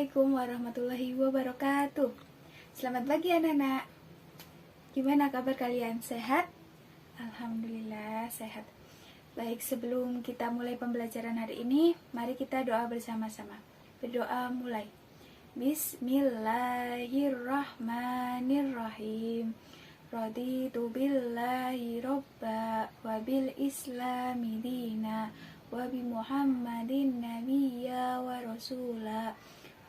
Assalamualaikum warahmatullahi wabarakatuh. Selamat pagi anak-anak. Gimana kabar kalian? Sehat? Alhamdulillah sehat. Baik, sebelum kita mulai pembelajaran hari ini, mari kita doa bersama-sama. Berdoa mulai. Bismillahirrahmanirrahim. Raditu billahi robba wa bil islami dina wa bi Muhammadin nabiyya wa rasula.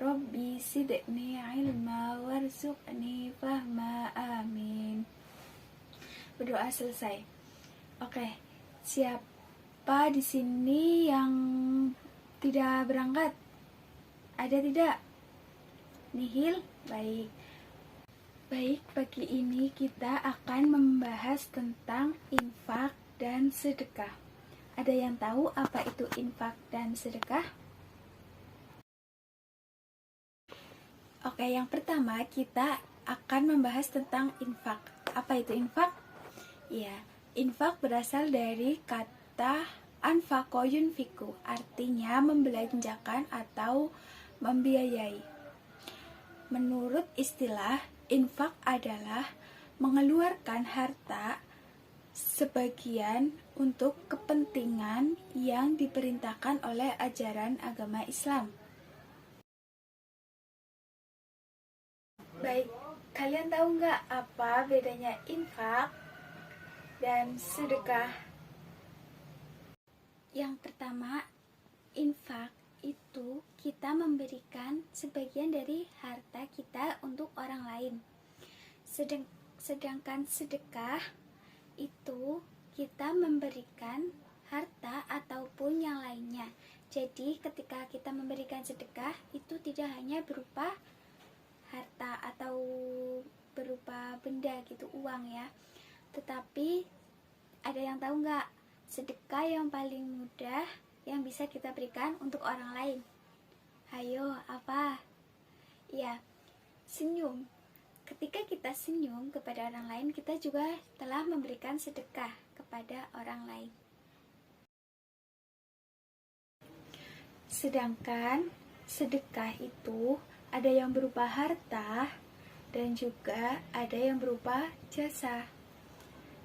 Rabbi sidni ilma warzuqni fahma, amin. Berdoa selesai. Oke, siapa di sini yang tidak berangkat? Ada tidak? Nihil? Baik. Baik, pagi ini kita akan membahas tentang infak dan sedekah. Ada yang tahu apa itu infak dan sedekah? Oke, yang pertama kita akan membahas tentang infak. Apa itu infak? Ya, infak berasal dari kata anfaqo yunfiku, artinya membelanjakan atau membiayai. Menurut istilah, infak adalah mengeluarkan harta sebagian untuk kepentingan yang diperintahkan oleh ajaran agama Islam. Baik, kalian tahu nggak apa bedanya infak dan sedekah? Yang pertama, infak itu kita memberikan sebagian dari harta kita untuk orang lain. Sedangkan sedekah itu kita memberikan harta ataupun yang lainnya. Jadi ketika kita memberikan sedekah itu tidak hanya berupa harta atau berupa benda gitu, uang ya, tetapi ada yang tahu nggak sedekah yang paling mudah yang bisa kita berikan untuk orang lain? Hayo, apa? Ya, senyum. Ketika kita senyum kepada orang lain, kita juga telah memberikan sedekah kepada orang lain. Sedangkan sedekah itu ada yang berupa harta dan juga ada yang berupa jasa.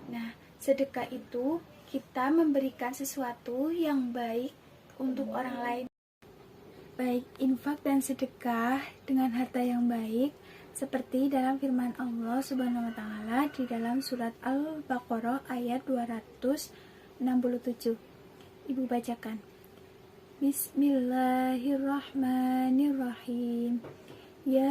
Nah, sedekah itu kita memberikan sesuatu yang baik untuk orang lain. Baik infak dan sedekah dengan harta yang baik seperti dalam firman Allah Subhanahu wa taala di dalam surat Al-Baqarah ayat 267. Ibu bacakan. Bismillahirrahmanirrahim. Ya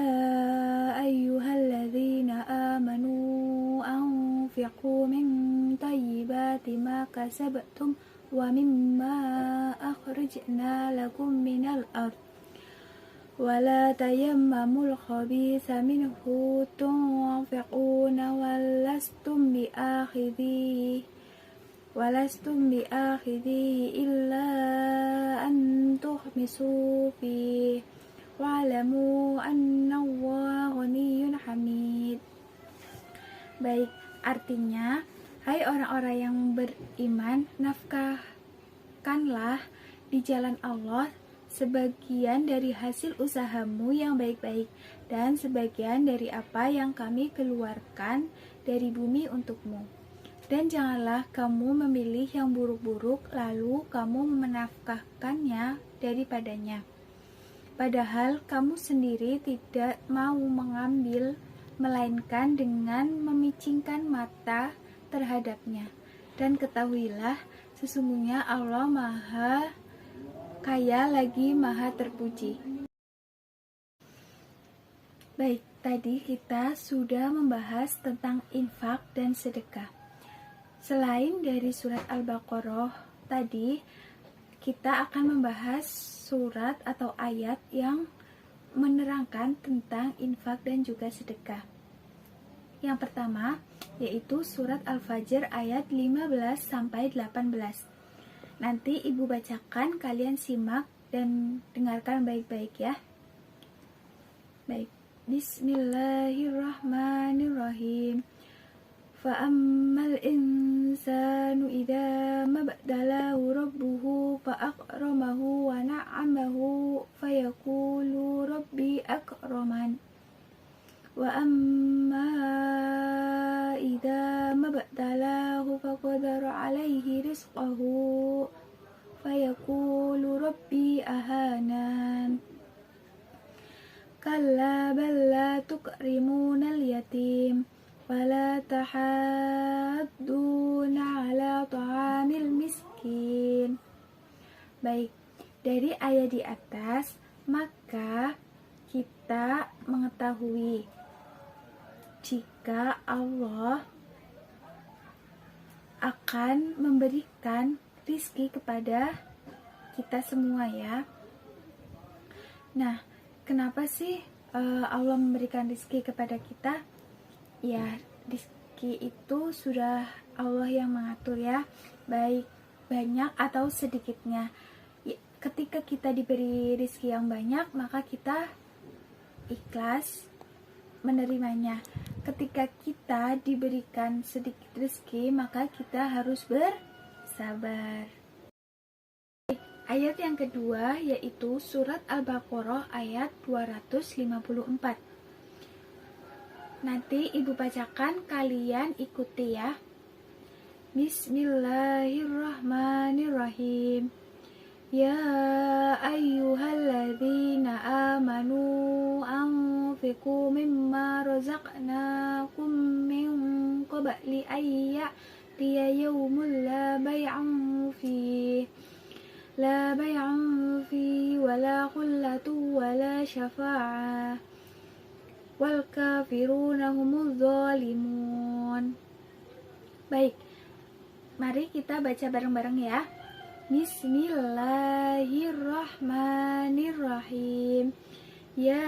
ayyuhalladzina amanu anfiqu min thayyibati ma kasabtum wa mimma akhrajna lakum minal ardh wa la tayammamul khabitha minhu tunfiquna walastum biakhidhihi illa an tuhmisu fihi wa'lamu annallaha ghaniyyun hamid. Baik, artinya, hai orang-orang yang beriman, nafkahkanlah di jalan Allah sebagian dari hasil usahamu yang baik-baik dan sebagian dari apa yang kami keluarkan dari bumi untukmu. Dan janganlah kamu memilih yang buruk-buruk lalu kamu menafkahkannya daripadanya. Padahal kamu sendiri tidak mau mengambil, melainkan dengan memicingkan mata terhadapnya. Dan ketahuilah, sesungguhnya Allah Maha Kaya lagi Maha Terpuji. Baik, tadi kita sudah membahas tentang infak dan sedekah. Selain dari surat Al-Baqarah tadi, kita akan membahas surat atau ayat yang menerangkan tentang infak dan juga sedekah. Yang pertama, yaitu surat Al-Fajr ayat 15-18. Nanti ibu bacakan, kalian simak dan dengarkan baik-baik ya. Baik, Bismillahirrahmanirrahim. Fa'ammal insanu idza mabdalahu rabbuhu fa'akramahu wa na'amahu fayaqulu rabbi Wa amma idza mabtalahu faqadara alaihi rizqahu fayaqulu rabbi ahanan. Kalla bal la tukrimunal yatim wala tahadduna ala ta'amil miskin. Baik, dari ayat di atas maka kita mengetahui jika Allah akan memberikan rizki kepada kita semua ya. Nah, kenapa sih Allah memberikan rizki kepada kita? Ya, rizki itu sudah Allah yang mengatur ya, baik banyak atau sedikitnya. Ketika kita diberi rizki yang banyak, maka kita ikhlas menerimanya. Ketika kita diberikan sedikit rezeki, maka kita harus bersabar. Ayat yang kedua yaitu surat Al-Baqarah ayat 254. Nanti ibu bacakan, kalian ikuti ya. Bismillahirrahmanirrahim. Ya ayyuhalladzina amanu anfiqu mimma razaqnakum min qabli ayyatiya yawmul la bay'un fihi wala khullatu wala syafa'ah wal kafiruna humuz zalimun. Baik, mari kita baca bareng-bareng ya. Bismillahirrahmanirrahim. Ya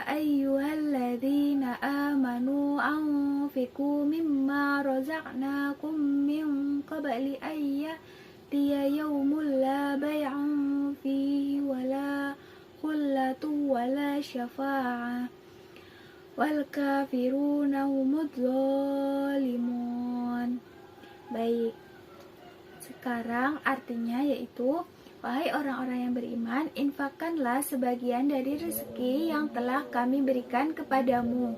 ayyuhalladzina amanu anfiqu mimma razaqnakum min qabli ayyatiya yawmul la bay'un fihi wala khullatu wala syafa'ah wal kafiruna humuz zalimun. Baik, sekarang artinya yaitu, wahai orang-orang yang beriman, infakkanlah sebagian dari rezeki yang telah kami berikan kepadamu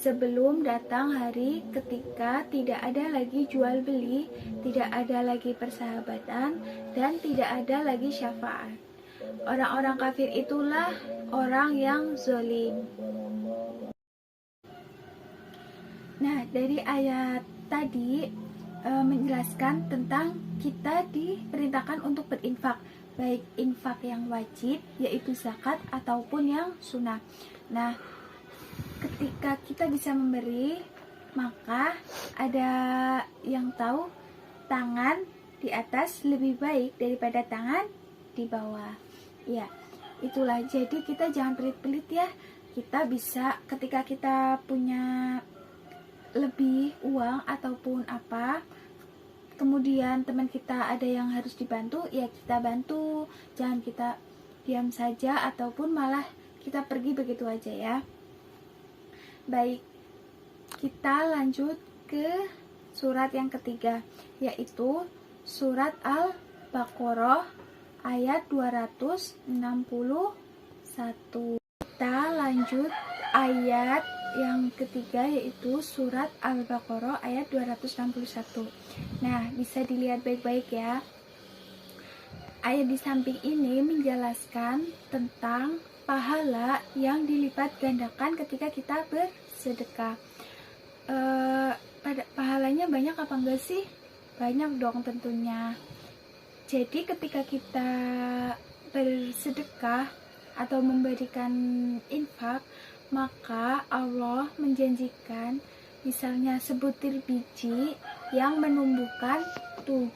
sebelum datang hari ketika tidak ada lagi jual beli, tidak ada lagi persahabatan, dan tidak ada lagi syafaat. Orang-orang kafir itulah orang yang zalim. Nah, dari ayat tadi menjelaskan tentang kita diperintahkan untuk berinfak, baik infak yang wajib yaitu zakat ataupun yang sunnah. Nah, ketika kita bisa memberi, maka ada yang tahu tangan di atas lebih baik daripada tangan di bawah. Ya, itulah, jadi kita jangan pelit-pelit ya. Kita bisa, ketika kita punya lebih uang ataupun apa, kemudian teman kita ada yang harus dibantu, ya kita bantu. Jangan kita diam saja ataupun malah kita pergi begitu aja ya. Baik, kita lanjut ke surat yang ketiga, yaitu surat Al-Baqarah ayat 261. Kita lanjut ayat yang ketiga, yaitu surat Al-Baqarah ayat 261. Nah, bisa dilihat baik-baik ya. Ayat di samping ini menjelaskan tentang pahala yang dilipat gandakan ketika kita bersedekah. Pahalanya banyak apa enggak sih? Banyak dong tentunya. Jadi ketika kita bersedekah atau memberikan infak, maka Allah menjanjikan misalnya sebutir biji yang menumbuhkan 7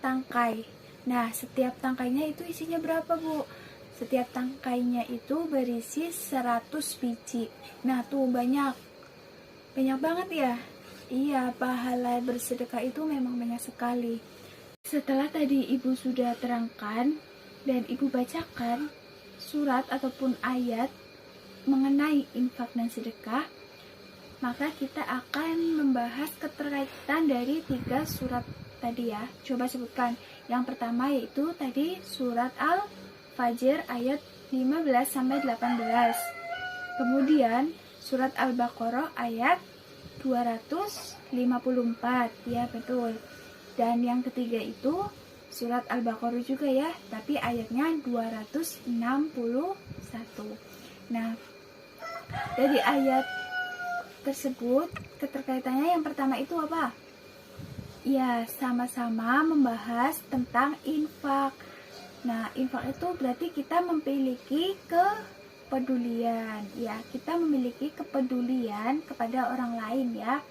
tangkai. Nah, setiap tangkainya itu isinya berapa, Bu? Setiap tangkainya itu berisi 100 biji. Nah, tuh banyak banget ya. Iya, pahala bersedekah itu memang banyak sekali. Setelah tadi Ibu sudah terangkan dan Ibu bacakan surat ataupun ayat mengenai infak dan sedekah, maka kita akan membahas keterkaitan dari 3 surat tadi ya. Coba sebutkan. Yang pertama yaitu tadi surat Al-Fajr ayat 15-18. Kemudian surat Al-Baqarah ayat 254, ya betul. Dan yang ketiga itu surat Al-Baqarah juga ya, tapi ayatnya 261. Nah, dari ayat tersebut keterkaitannya yang pertama itu apa? Ya, sama-sama membahas tentang infak. Nah, infak itu berarti kita memiliki kepedulian, ya. Kita memiliki kepedulian kepada orang lain, ya.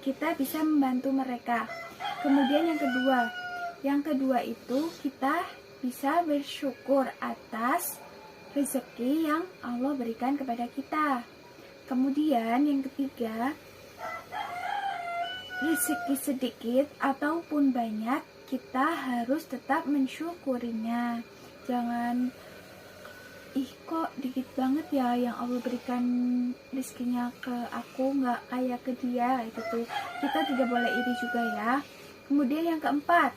Kita bisa membantu mereka. Kemudian yang kedua itu kita bisa bersyukur atas rezeki yang Allah berikan kepada kita. Kemudian yang ketiga, rezeki sedikit ataupun banyak, kita harus tetap mensyukurinya. Jangan, kok dikit banget ya yang Allah berikan rezekinya ke aku, nggak kayak ke dia, gitu. Kita tidak boleh iri juga ya. Kemudian yang keempat,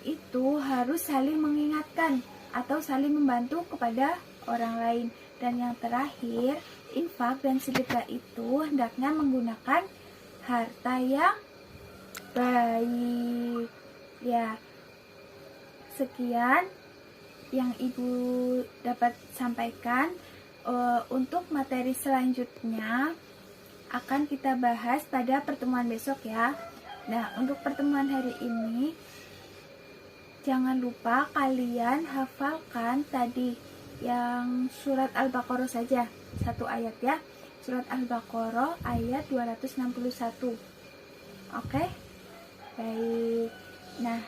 itu harus saling mengingatkan atau saling membantu kepada orang lain. Dan yang terakhir, infak dan sedekah itu hendaknya menggunakan harta yang baik. Ya, sekian yang Ibu dapat sampaikan. Untuk materi selanjutnya akan kita bahas pada pertemuan besok ya. Nah, untuk pertemuan hari ini jangan lupa kalian hafalkan tadi yang surat Al-Baqarah saja, satu ayat ya. Surat Al-Baqarah ayat 261. Oke? Baik. Nah,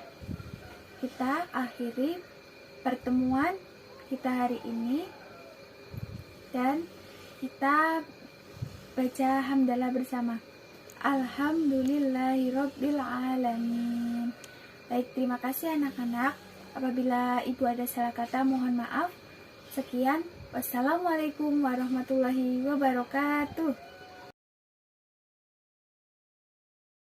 kita akhiri pertemuan kita hari ini dan kita baca hamdalah bersama. Alhamdulillahirabbil alamin. Baik, terima kasih anak-anak. Apabila Ibu ada salah kata, mohon maaf. Sekian, wassalamualaikum warahmatullahi wabarakatuh.